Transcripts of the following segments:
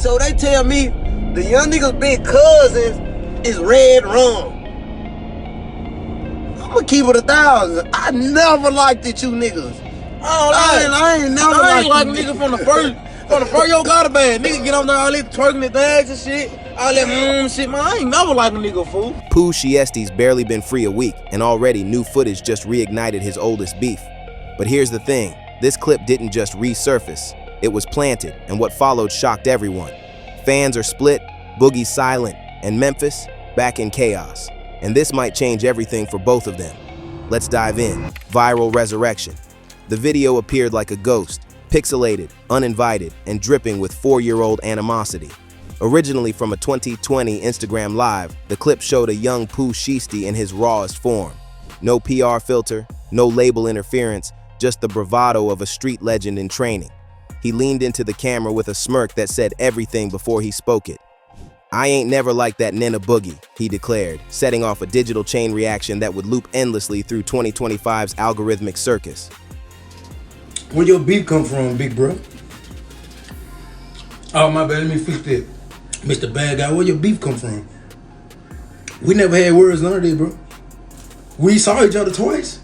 So they tell me the young niggas big cousins is red rum. I'ma keep it 1,000. I never liked it, you niggas. I ain't never like nigga from the first yo got a band. Nigga get on there all that twerking the dags and shit. All that shit, man. I ain't never like a nigga, fool. Pooh Shiesty's barely been free a week, and already new footage just reignited his oldest beef. But here's the thing, this clip didn't just resurface, it was planted, and what followed shocked everyone. Fans are split, Boogie's silent, and Memphis back in chaos. And this might change everything for both of them. Let's dive in. Viral resurrection. The video appeared like a ghost, pixelated, uninvited, and dripping with 4-year-old animosity. Originally from a 2020 Instagram Live, the clip showed a young Pooh Shiesty in his rawest form. No PR filter, no label interference, just the bravado of a street legend in training. He leaned into the camera with a smirk that said everything before he spoke it. "I ain't never like that Nina Boogie," he declared, setting off a digital chain reaction that would loop endlessly through 2025's algorithmic circus. Where your beef come from, big bro? Oh, my bad, let me fix that. Mr. Bad Guy, where your beef come from? We never had words, none of that, bro. We saw each other twice.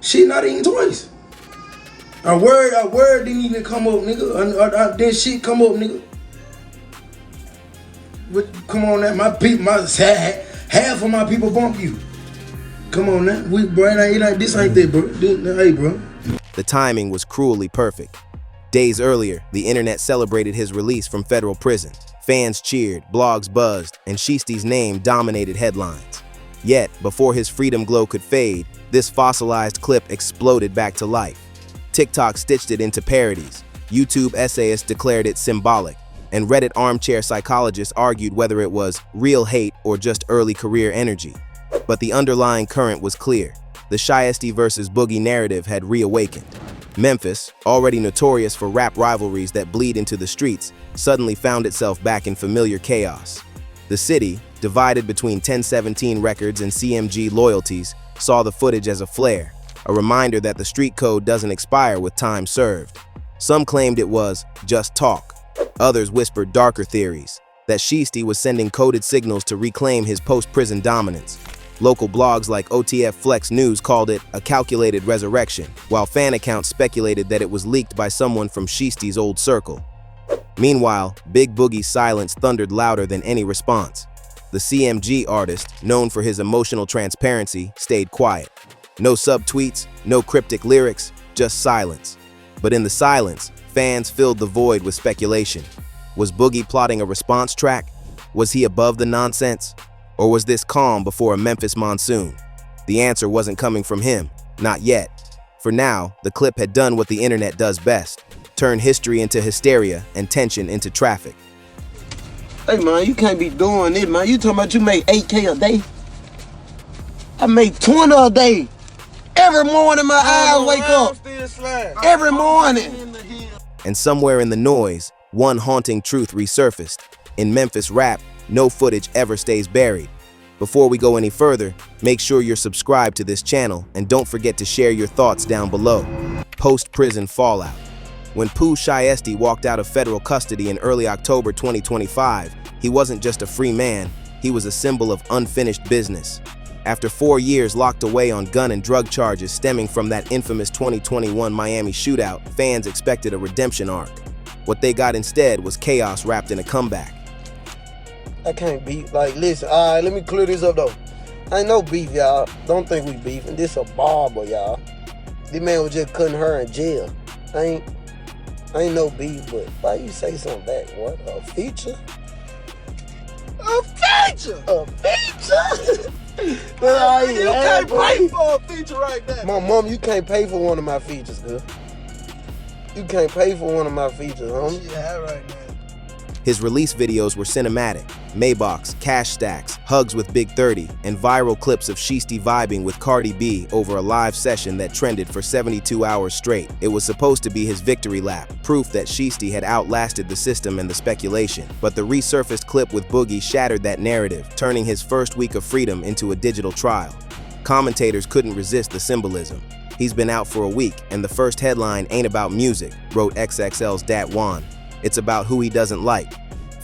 She not even twice. Our word didn't even come up, nigga. Then shit come up, nigga. Come on now, half of my people bump you. Come on now, this ain't that, bro. Hey, bro. The timing was cruelly perfect. Days earlier, the internet celebrated his release from federal prison. Fans cheered, blogs buzzed, and Shiesty's name dominated headlines. Yet, before his freedom glow could fade, this fossilized clip exploded back to life. TikTok stitched it into parodies, YouTube essayists declared it symbolic, and Reddit armchair psychologists argued whether it was real hate or just early career energy. But the underlying current was clear. The Shiesty versus Boogie narrative had reawakened. Memphis, already notorious for rap rivalries that bleed into the streets, suddenly found itself back in familiar chaos. The city, divided between 1017 Records and CMG Loyalties, saw the footage as a flare, a reminder that the street code doesn't expire with time served. Some claimed it was just talk. Others whispered darker theories, that Shiesty was sending coded signals to reclaim his post-prison dominance. Local blogs like OTF Flex News called it a calculated resurrection, while fan accounts speculated that it was leaked by someone from Shiesty's old circle. Meanwhile, Big Boogie's silence thundered louder than any response. The CMG artist, known for his emotional transparency, stayed quiet. No subtweets, no cryptic lyrics, just silence. But in the silence, fans filled the void with speculation. Was Boogie plotting a response track? Was he above the nonsense? Or was this calm before a Memphis monsoon? The answer wasn't coming from him, not yet. For now, the clip had done what the internet does best, turn history into hysteria and tension into traffic. Hey man, you can't be doing this, man. You talking about you make 8K a day? I make 20 a day. Every morning my eyes wake up. Every morning. And somewhere in the noise, one haunting truth resurfaced. In Memphis rap, no footage ever stays buried. Before we go any further, make sure you're subscribed to this channel and don't forget to share your thoughts down below. Post-prison fallout. When Pooh Shiesty walked out of federal custody in early October 2025, he wasn't just a free man, he was a symbol of unfinished business. After 4 years locked away on gun and drug charges stemming from that infamous 2021 Miami shootout, fans expected a redemption arc. What they got instead was chaos wrapped in a comeback. I can't beef. Like, listen, alright, let me clear this up though. Ain't no beef, y'all. Don't think we beefing. This a barber, y'all. This man was just cutting her in jail. Ain't no beef, but why you say something back? What? A feature? A feature? A feature? You can't pay for a feature right now. My mom, you can't pay for one of my features, girl. You can't pay for one of my features, homie. Yeah, right now. His release videos were cinematic. Maybachs, cash stacks, hugs with Big 30, and viral clips of Shiesty vibing with Cardi B over a live session that trended for 72 hours straight. It was supposed to be his victory lap, proof that Shiesty had outlasted the system and the speculation. But the resurfaced clip with Boogie shattered that narrative, turning his first week of freedom into a digital trial. Commentators couldn't resist the symbolism. He's been out for a week, and the first headline ain't about music, wrote XXL's Dat Juan. It's about who he doesn't like.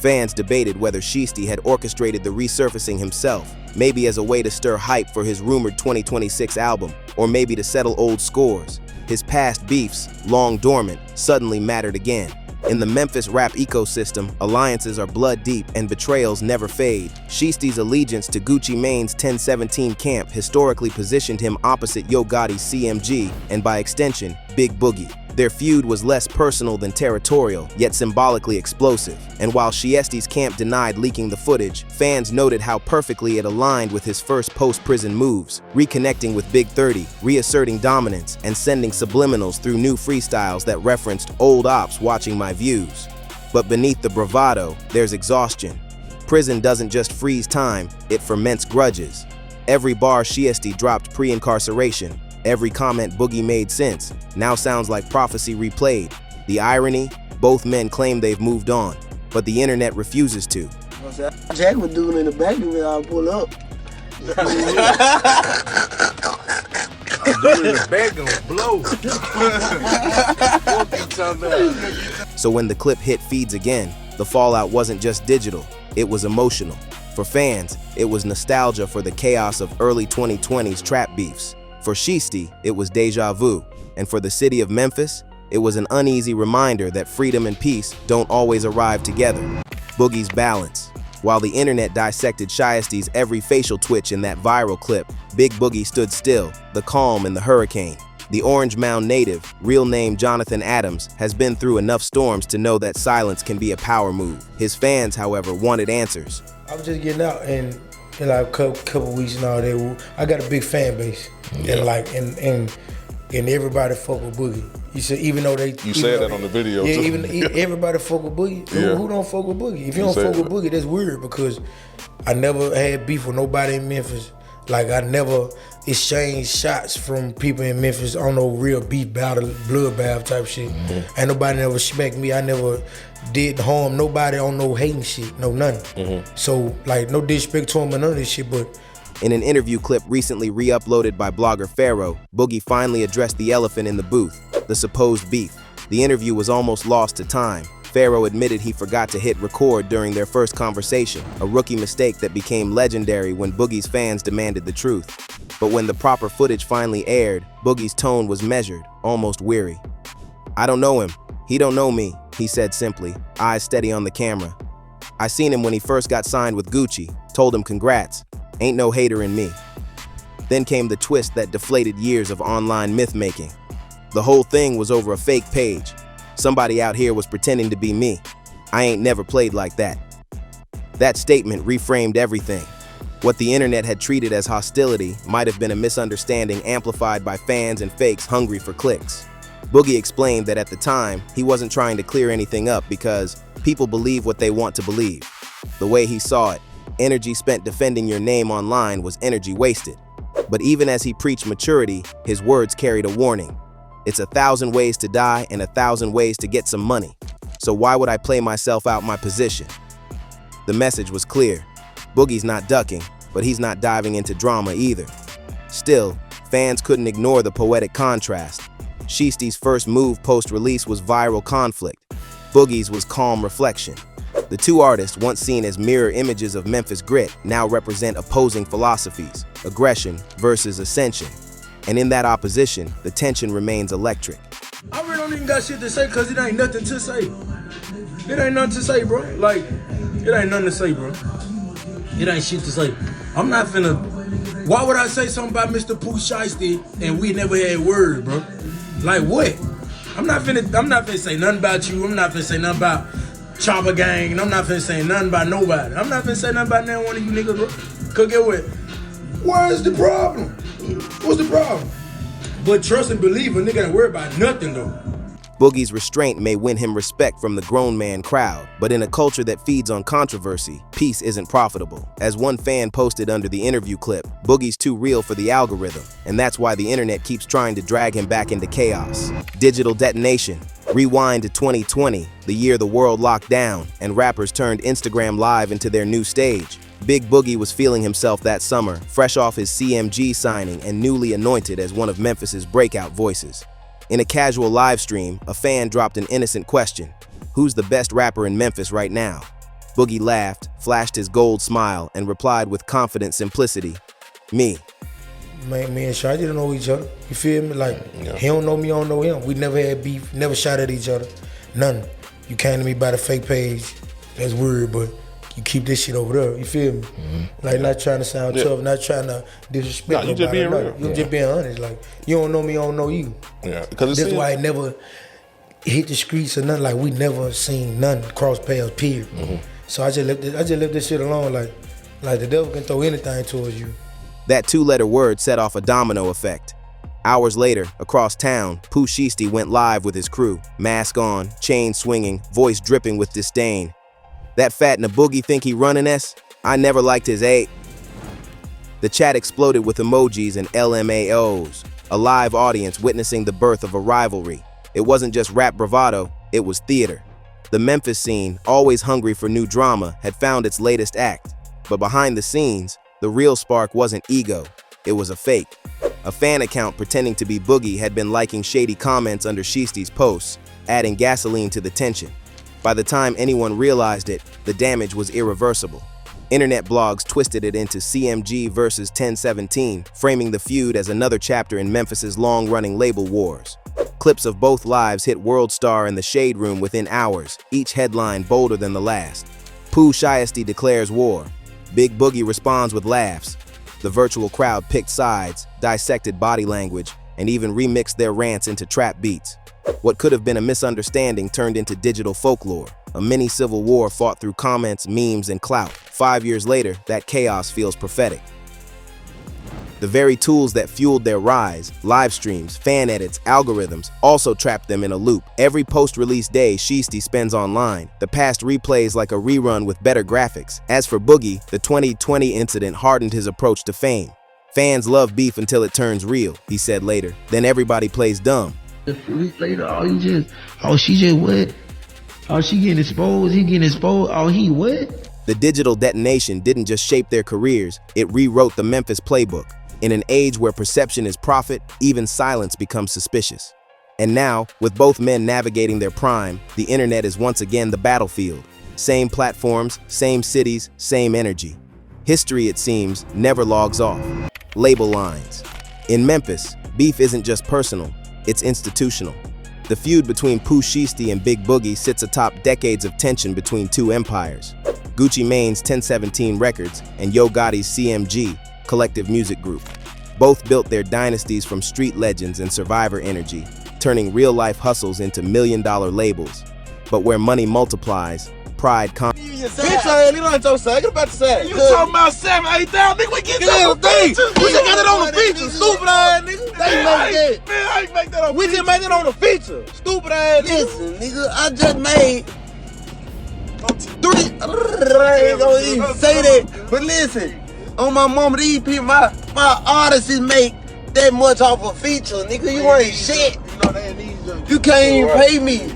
Fans debated whether Shiesty had orchestrated the resurfacing himself, maybe as a way to stir hype for his rumored 2026 album, or maybe to settle old scores. His past beefs, long dormant, suddenly mattered again. In the Memphis rap ecosystem, alliances are blood deep and betrayals never fade. Shiesty's allegiance to Gucci Mane's 1017 camp historically positioned him opposite Yo Gotti's CMG and, by extension, Big Boogie. Their feud was less personal than territorial, yet symbolically explosive. And while Shiesty's camp denied leaking the footage, fans noted how perfectly it aligned with his first post-prison moves, reconnecting with Big 30, reasserting dominance, and sending subliminals through new freestyles that referenced old ops watching my views. But beneath the bravado, there's exhaustion. Prison doesn't just freeze time, it ferments grudges. Every bar Shiesty dropped pre-incarceration, every comment Boogie made since, now sounds like prophecy replayed. The irony, both men claim they've moved on, but the internet refuses to. Jack was doing in the back of me, I'll pull up. So when the clip hit feeds again, the fallout wasn't just digital, it was emotional. For fans, it was nostalgia for the chaos of early 2020s trap beefs. For Shiesty, it was deja vu, and for the city of Memphis, it was an uneasy reminder that freedom and peace don't always arrive together. Boogie's balance. While the internet dissected Shiesty's every facial twitch in that viral clip, Big Boogie stood still, the calm in the hurricane. The Orange Mound native, real name Jonathan Adams, has been through enough storms to know that silence can be a power move. His fans, however, wanted answers. I was just getting out and in like a couple weeks and all that. I got a big fan base, and everybody fuck with Boogie. You said even though they you said that on the video yeah, too. even everybody fuck with Boogie. Yeah. Who don't fuck with Boogie? If you don't fuck with Boogie, that's weird because I never had beef with nobody in Memphis. Like I never exchanged shots from people in Memphis on no real beef battle, bloodbath type shit. Mm-hmm. Ain't nobody never smacked me. I never did harm nobody on no hating shit, no nothing. Mm-hmm. So like no disrespect to him or none of this shit, but in an interview clip recently re-uploaded by blogger Pharaoh, Boogie finally addressed the elephant in the booth, the supposed beef. The interview was almost lost to time. Pharaoh admitted he forgot to hit record during their first conversation, a rookie mistake that became legendary when Boogie's fans demanded the truth. But when the proper footage finally aired, Boogie's tone was measured, almost weary. "I don't know him. He don't know me," he said simply, eyes steady on the camera. "I seen him when he first got signed with Gucci, told him congrats. Ain't no hater in me." Then came the twist that deflated years of online myth-making. The whole thing was over a fake page. Somebody out here was pretending to be me. I ain't never played like that. That statement reframed everything. What the internet had treated as hostility might have been a misunderstanding amplified by fans and fakes hungry for clicks. Boogie explained that at the time, he wasn't trying to clear anything up because people believe what they want to believe. The way he saw it, energy spent defending your name online was energy wasted. But even as he preached maturity, his words carried a warning. It's 1,000 ways to die and 1,000 ways to get some money. So why would I play myself out my position? The message was clear. Boogie's not ducking, but he's not diving into drama either. Still, fans couldn't ignore the poetic contrast. Shiesty's first move post-release was viral conflict. Boogie's was calm reflection. The two artists, once seen as mirror images of Memphis grit, now represent opposing philosophies, aggression versus ascension. And in that opposition, the tension remains electric. I really don't even got shit to say because it ain't nothing to say. It ain't nothing to say, bro. Like, it ain't nothing to say, bro. It ain't shit to say. I'm not finna. Why would I say something about Mr. Pooh Shiesty and we never had words, bro? Like what? I'm not finna say nothing about you. I'm not finna say nothing about Chopper Gang. And I'm not finna say nothing about nobody. I'm not finna say nothing about none one of you niggas, bro. Cause get what? Where's the problem? What's the problem? But trust and believe a nigga ain't worry about nothing though. Boogie's restraint may win him respect from the grown man crowd, but in a culture that feeds on controversy, peace isn't profitable. As one fan posted under the interview clip, Boogie's too real for the algorithm, and that's why the internet keeps trying to drag him back into chaos. Digital detonation. Rewind to 2020, the year the world locked down, and rappers turned Instagram Live into their new stage. Big Boogie was feeling himself that summer, fresh off his CMG signing and newly anointed as one of Memphis's breakout voices. In a casual live stream, a fan dropped an innocent question. Who's the best rapper in Memphis right now? Boogie laughed, flashed his gold smile, and replied with confident simplicity, "Me." Man, me and Shai didn't know each other. You feel me? Like, he don't know me, I don't know him. We never had beef, never shot at each other. None. You came to me by the fake page. That's weird, but you keep this shit over there. You feel me? Like, not trying to sound tough, not trying to disrespect you just being real. You just being honest. Like, you don't know me, I don't know you. Yeah, because that's why I never hit the streets or nothing. Like, we never seen none cross paths, period. So I just left this shit alone. Like the devil can throw anything towards you. That two-letter word set off a domino effect. Hours later, across town, Pooh Shiesty went live with his crew, mask on, chain swinging, voice dripping with disdain. "That fat Boogie think he running us? I never liked his A." The chat exploded with emojis and LMAOs, a live audience witnessing the birth of a rivalry. It wasn't just rap bravado, it was theater. The Memphis scene, always hungry for new drama, had found its latest act. But behind the scenes, the real spark wasn't ego, it was a fake. A fan account pretending to be Boogie had been liking shady comments under Shiesty's posts, adding gasoline to the tension. By the time anyone realized it, the damage was irreversible. Internet blogs twisted it into CMG versus 1017, framing the feud as another chapter in Memphis's long-running label wars. Clips of both lives hit World Star and the Shade Room within hours, each headline bolder than the last. Pooh Shiesty declares war. Big Boogie responds with laughs. The virtual crowd picked sides, dissected body language, and even remixed their rants into trap beats. What could have been a misunderstanding turned into digital folklore, a mini civil war fought through comments, memes, and clout. 5 years later, that chaos feels prophetic. The very tools that fueled their rise, live streams, fan edits, algorithms, also trapped them in a loop. Every post-release day Shiesty spends online, the past replays like a rerun with better graphics. As for Boogie, the 2020 incident hardened his approach to fame. "Fans love beef until it turns real," he said later. "Then everybody plays dumb." A few weeks later, she just what? Oh, she getting exposed, he getting exposed, oh, he what? The digital detonation didn't just shape their careers, it rewrote the Memphis playbook. In an age where perception is profit, even silence becomes suspicious. And now, with both men navigating their prime, the internet is once again the battlefield. Same platforms, same cities, same energy. History, it seems, never logs off. Label lines. In Memphis, beef isn't just personal, it's institutional. The feud between Pooh Shiesty and Big Boogie sits atop decades of tension between two empires. Gucci Mane's 1017 Records and Yo Gotti's CMG, Collective Music Group. Both built their dynasties from street legends and survivor energy, turning real-life hustles into million-dollar labels. But where money multiplies, pride comes. Bitch, I ain't on your side. Get about the side. You talking about 7, 8,000? Nigga, we get that on the feature. We just got it on the feature. Stupid ass nigga. They make that. Man, I ain't make that on the feature. We just made it on the feature. Stupid ass nigga. Listen, nigga, I just made 3. I ain't gonna even say that. But listen, on my mama, these people, my artists make that much off a feature, nigga. You ain't shit. You can't even pay me.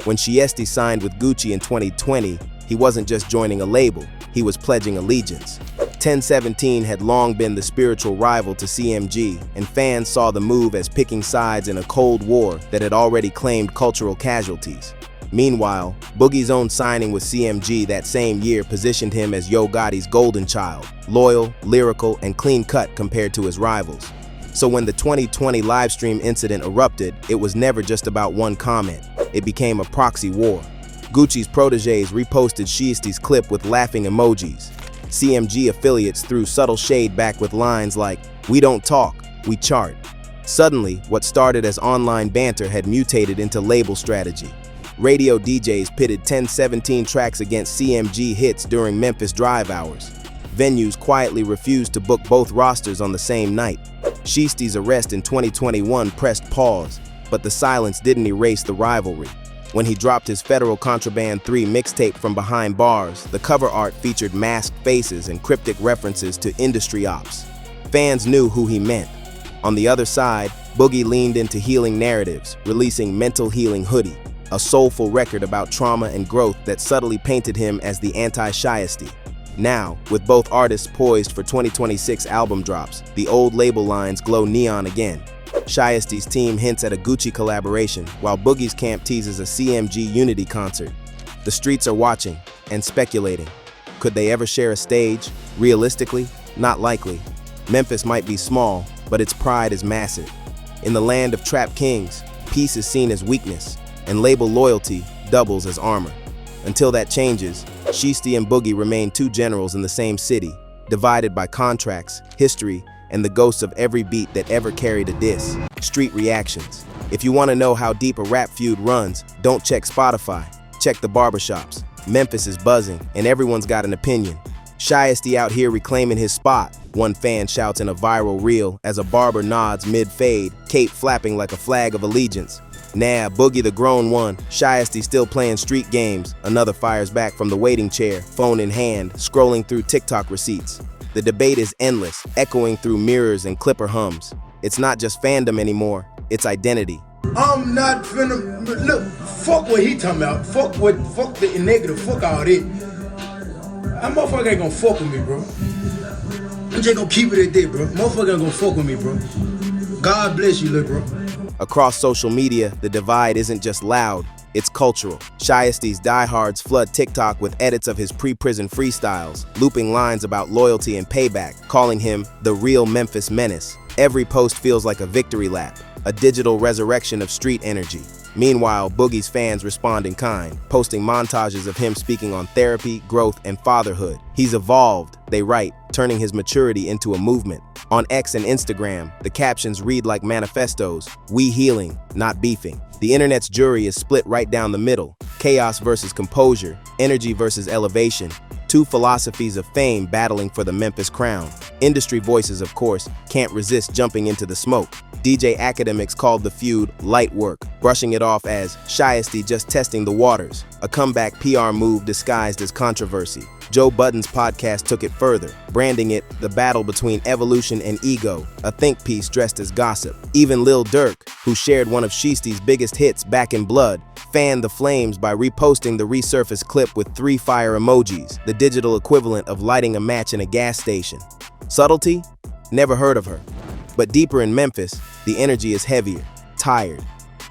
When Shiesty signed with Gucci in 2020, he wasn't just joining a label, he was pledging allegiance. 1017 had long been the spiritual rival to CMG, and fans saw the move as picking sides in a cold war that had already claimed cultural casualties. Meanwhile, Boogie's own signing with CMG that same year positioned him as Yo Gotti's golden child, loyal, lyrical, and clean-cut compared to his rivals. So when the 2020 livestream incident erupted, it was never just about one comment. It became a proxy war. Gucci's proteges reposted Shiesty's clip with laughing emojis. CMG affiliates threw subtle shade back with lines like, "We don't talk, we chart." Suddenly, what started as online banter had mutated into label strategy. Radio DJs pitted 1017 tracks against CMG hits during Memphis drive hours. Venues quietly refused to book both rosters on the same night. Shiesty's arrest in 2021 pressed pause, but the silence didn't erase the rivalry. When he dropped his Federal Contraband 3 mixtape from behind bars, the cover art featured masked faces and cryptic references to industry ops. Fans knew who he meant. On the other side, Boogie leaned into healing narratives, releasing Mental Healing Hoodie, a soulful record about trauma and growth that subtly painted him as the anti-Shiesty. Now, with both artists poised for 2026 album drops, the old label lines glow neon again. Shiesty's team hints at a Gucci collaboration, while Boogie's camp teases a CMG Unity concert. The streets are watching, and speculating. Could they ever share a stage? Realistically, not likely. Memphis might be small, but its pride is massive. In the land of trap kings, peace is seen as weakness, and label loyalty doubles as armor. Until that changes, Shiesty and Boogie remain two generals in the same city, divided by contracts, history, and the ghosts of every beat that ever carried a diss. Street reactions. If you want to know how deep a rap feud runs, don't check Spotify, check the barbershops. Memphis is buzzing, and everyone's got an opinion. Shiesty out here reclaiming his spot, one fan shouts in a viral reel as a barber nods mid-fade, cape flapping like a flag of allegiance. Nah, Boogie the grown one, Shiesty still playing street games. Another fires back from the waiting chair, phone in hand, scrolling through TikTok receipts. The debate is endless, echoing through mirrors and clipper hums. It's not just fandom anymore, it's identity. I'm not finna, look, fuck what he talking about. Fuck the negative, fuck all that. That motherfucker ain't gonna fuck with me, bro. I'm just gonna keep it at that, bro. Motherfucker ain't gonna fuck with me, bro. God bless you, little bro. Across social media, the divide isn't just loud, it's cultural. Shiesty's diehards flood TikTok with edits of his pre-prison freestyles, looping lines about loyalty and payback, calling him the real Memphis menace. Every post feels like a victory lap, a digital resurrection of street energy. Meanwhile, Boogie's fans respond in kind, posting montages of him speaking on therapy, growth, and fatherhood. He's evolved, they write, turning his maturity into a movement. On X and Instagram, the captions read like manifestos: "We healing, not beefing." The internet's jury is split right down the middle. Chaos versus composure, energy versus elevation. Two philosophies of fame battling for the Memphis crown. Industry voices, of course, can't resist jumping into the smoke. DJ academics called the feud light work, brushing it off as Shiesty just testing the waters, a comeback PR move disguised as controversy. Joe Budden's podcast took it further, branding it the battle between evolution and ego, a think piece dressed as gossip. Even Lil Durk, who shared one of Shiesty's biggest hits, Back in Blood, fanned the flames by reposting the resurfaced clip with 3 fire emojis, the digital equivalent of lighting a match in a gas station. Subtlety? Never heard of her. But deeper in Memphis, the energy is heavier, tired.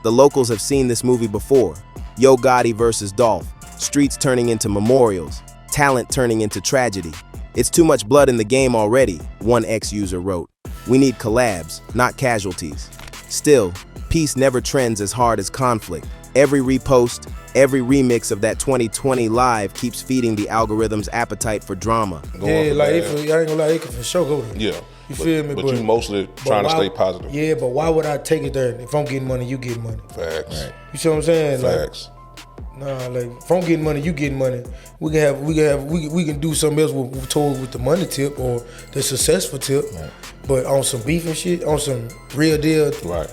The locals have seen this movie before. Yo Gotti versus Dolph, streets turning into memorials, talent turning into tragedy. It's too much blood in the game already, one ex-user wrote. We need collabs, not casualties. Still, peace never trends as hard as conflict. Every repost, every remix of that 2020 live keeps feeding the algorithm's appetite for drama. Yeah, like, I ain't gonna lie, it can for sure go there. Yeah. You feel me? But you mostly trying to stay positive. Yeah, but why would I take it there? If I'm getting money, you get money. Facts. Right. You see what I'm saying? Facts. Like if I'm getting money, you getting money. We can do something else with the money tip or the successful tip. Right. But on some beef and shit, on some real deal. Right.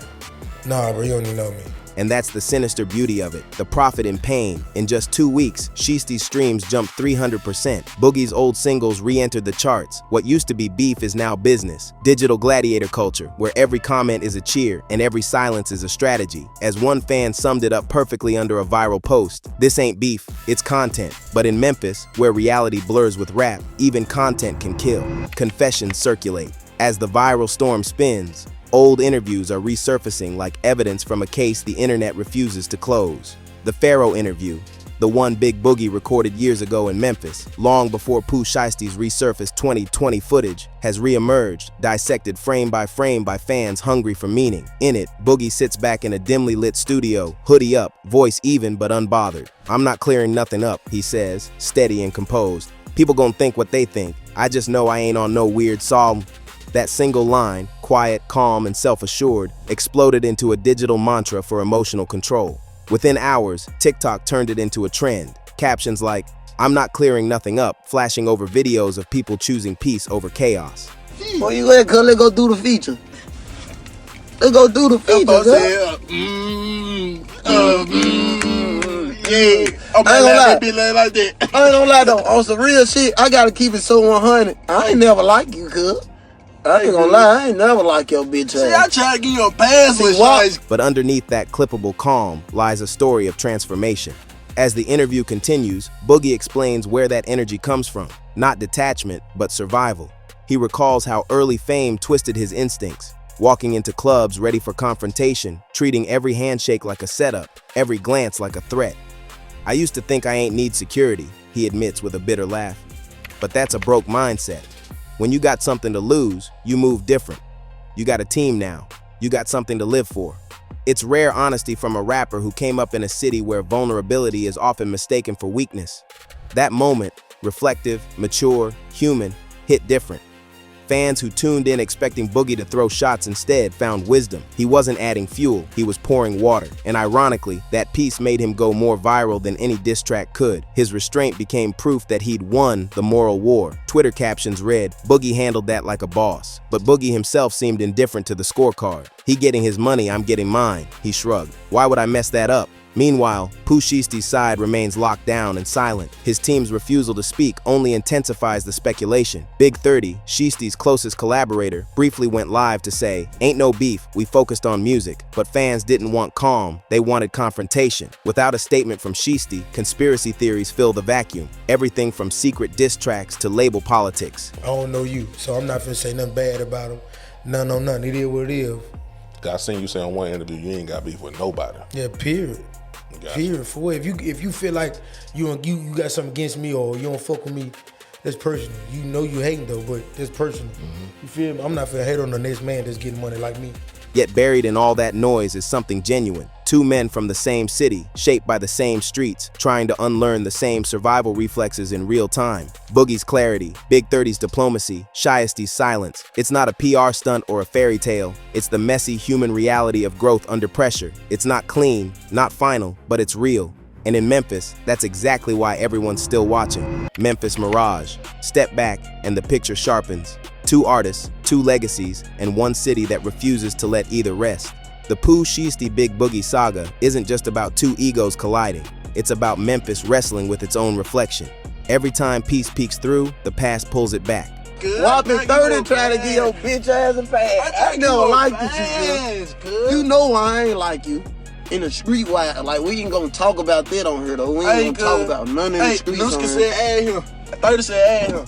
Nah, bro, you don't even know me. And that's the sinister beauty of it, the profit in pain. In just 2 weeks, Shiesty's streams jumped 300%. Boogie's old singles re-entered the charts. What used to be beef is now business. Digital gladiator culture, where every comment is a cheer and every silence is a strategy. As one fan summed it up perfectly under a viral post, "This ain't beef, it's content." But in Memphis, where reality blurs with rap, even content can kill. Confessions circulate. As the viral storm spins, old interviews are resurfacing like evidence from a case the internet refuses to close. The Pharaoh interview, the one Big Boogie recorded years ago in Memphis, long before Pooh Shiesty's resurfaced 2020 footage, has reemerged, dissected frame by fans hungry for meaning. In it, Boogie sits back in a dimly lit studio, hoodie up, voice even but unbothered. "I'm not clearing nothing up," he says, steady and composed. "People gon' think what they think. I just know I ain't on no weird Saul." That single line, quiet, calm, and self-assured, exploded into a digital mantra for emotional control. Within hours, TikTok turned it into a trend. Captions like, "I'm not clearing nothing up," flashing over videos of people choosing peace over chaos. Well, you ahead, cuz let's go do the feature. Let's go do the feature, cuz. Yeah. I ain't gonna lie. Like that. I ain't gonna lie though, on some real shit, I gotta keep it so 100. I ain't never like you, cuz. I ain't gonna lie, I ain't never like your bitch ass. See, I try to give you a pass with why? But underneath that clippable calm lies a story of transformation. As the interview continues, Boogie explains where that energy comes from. Not detachment, but survival. He recalls how early fame twisted his instincts, walking into clubs ready for confrontation, treating every handshake like a setup, every glance like a threat. "I used to think I ain't need security," he admits with a bitter laugh. But that's a broke mindset. When you got something to lose, you move different. You got a team now. You got something to live for. It's rare honesty from a rapper who came up in a city where vulnerability is often mistaken for weakness. That moment, reflective, mature, human, hit different. Fans who tuned in expecting Boogie to throw shots instead found wisdom. He wasn't adding fuel, he was pouring water. And ironically, that piece made him go more viral than any diss track could. His restraint became proof that he'd won the moral war. Twitter captions read, "Boogie handled that like a boss." But Boogie himself seemed indifferent to the scorecard. "He getting his money, I'm getting mine," he shrugged. "Why would I mess that up?" Meanwhile, Pooh Shiesty's side remains locked down and silent. His team's refusal to speak only intensifies the speculation. Big 30, Shiesty's closest collaborator, briefly went live to say, "Ain't no beef, we focused on music." But fans didn't want calm, they wanted confrontation. Without a statement from Shiesty, conspiracy theories fill the vacuum. Everything from secret diss tracks to label politics. I don't know you, so I'm not finna say nothing bad about him. None on nothing. It is what it is. I seen you say on one interview you ain't got beef with nobody. Yeah, period. Period. For what? If you feel like you got something against me or you don't fuck with me, that's personal. You know you hating though, but that's personal. You feel me? I'm not finna hate on the next man that's getting money like me. Yet buried in all that noise is something genuine. Two men from the same city, shaped by the same streets, trying to unlearn the same survival reflexes in real time. Boogie's clarity, Big 30's diplomacy, Shiesty's silence. It's not a PR stunt or a fairy tale. It's the messy human reality of growth under pressure. It's not clean, not final, but it's real. And in Memphis, that's exactly why everyone's still watching. Memphis Mirage. Step back and the picture sharpens. Two artists, two legacies, and one city that refuses to let either rest. The Pooh Shiesty Big Boogie saga isn't just about two egos colliding. It's about Memphis wrestling with its own reflection. Every time peace peeks through, the past pulls it back. Whopping 30 trying to get your bitch ass a pass. I never liked you, good. You know I ain't like you. In the street, like we ain't gonna talk about that on here though. We ain't gonna talk about none in the streets on here. said add him. 30 said add him.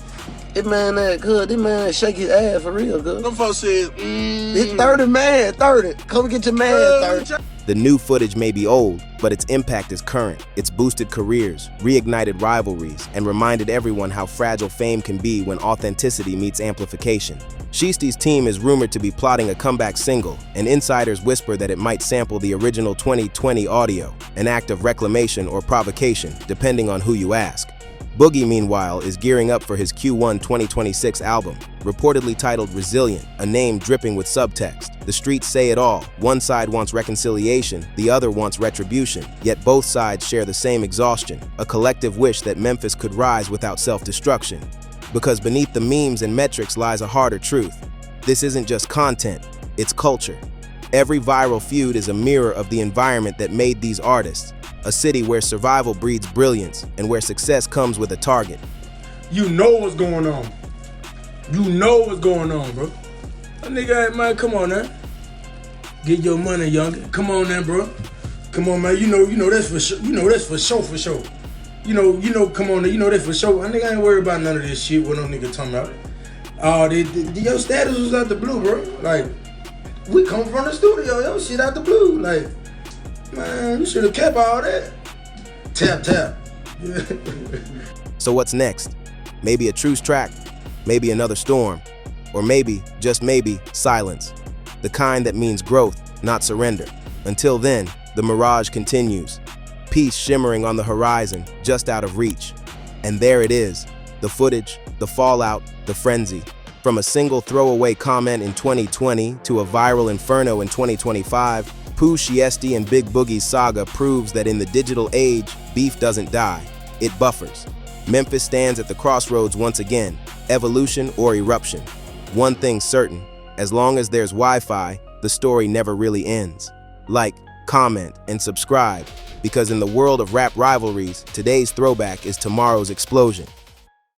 This man that good. This man that shake his ass for real good. Them folks said, It's 30 man, 30. Come get your man, 30. The new footage may be old, but its impact is current. It's boosted careers, reignited rivalries, and reminded everyone how fragile fame can be when authenticity meets amplification. Shiesty's team is rumored to be plotting a comeback single, and insiders whisper that it might sample the original 2020 audio, an act of reclamation or provocation, depending on who you ask. Boogie, meanwhile, is gearing up for his Q1 2026 album, reportedly titled Resilient, a name dripping with subtext. The streets say it all. One side wants reconciliation, the other wants retribution, yet both sides share the same exhaustion, a collective wish that Memphis could rise without self-destruction. Because beneath the memes and metrics lies a harder truth. This isn't just content, it's culture. Every viral feud is a mirror of the environment that made these artists. A city where survival breeds brilliance and where success comes with a target. You know what's going on. You know what's going on, bro. That nigga, man, come on now. Get your money, youngin. Come on now, bro. Come on, man. You know that's for sure. You know that's for sure. You know, come on, you know that for sure. Nigga ain't worried about none of this shit. What no nigga talking about? Your status was out the blue, bro. Like, we come from the studio, yo, shit out the blue. Like, man, you should have kept all that. Tap. So what's next? Maybe a truce track, maybe another storm, or maybe, just maybe, silence. The kind that means growth, not surrender. Until then, the mirage continues. Peace shimmering on the horizon, just out of reach. And there it is, the footage, the fallout, the frenzy. From a single throwaway comment in 2020 to a viral inferno in 2025, Pooh Shiesty and Big Boogie's saga proves that in the digital age, beef doesn't die, it buffers. Memphis stands at the crossroads once again, evolution or eruption. One thing's certain, as long as there's Wi-Fi, the story never really ends. Like, comment, and subscribe, because in the world of rap rivalries, today's throwback is tomorrow's explosion.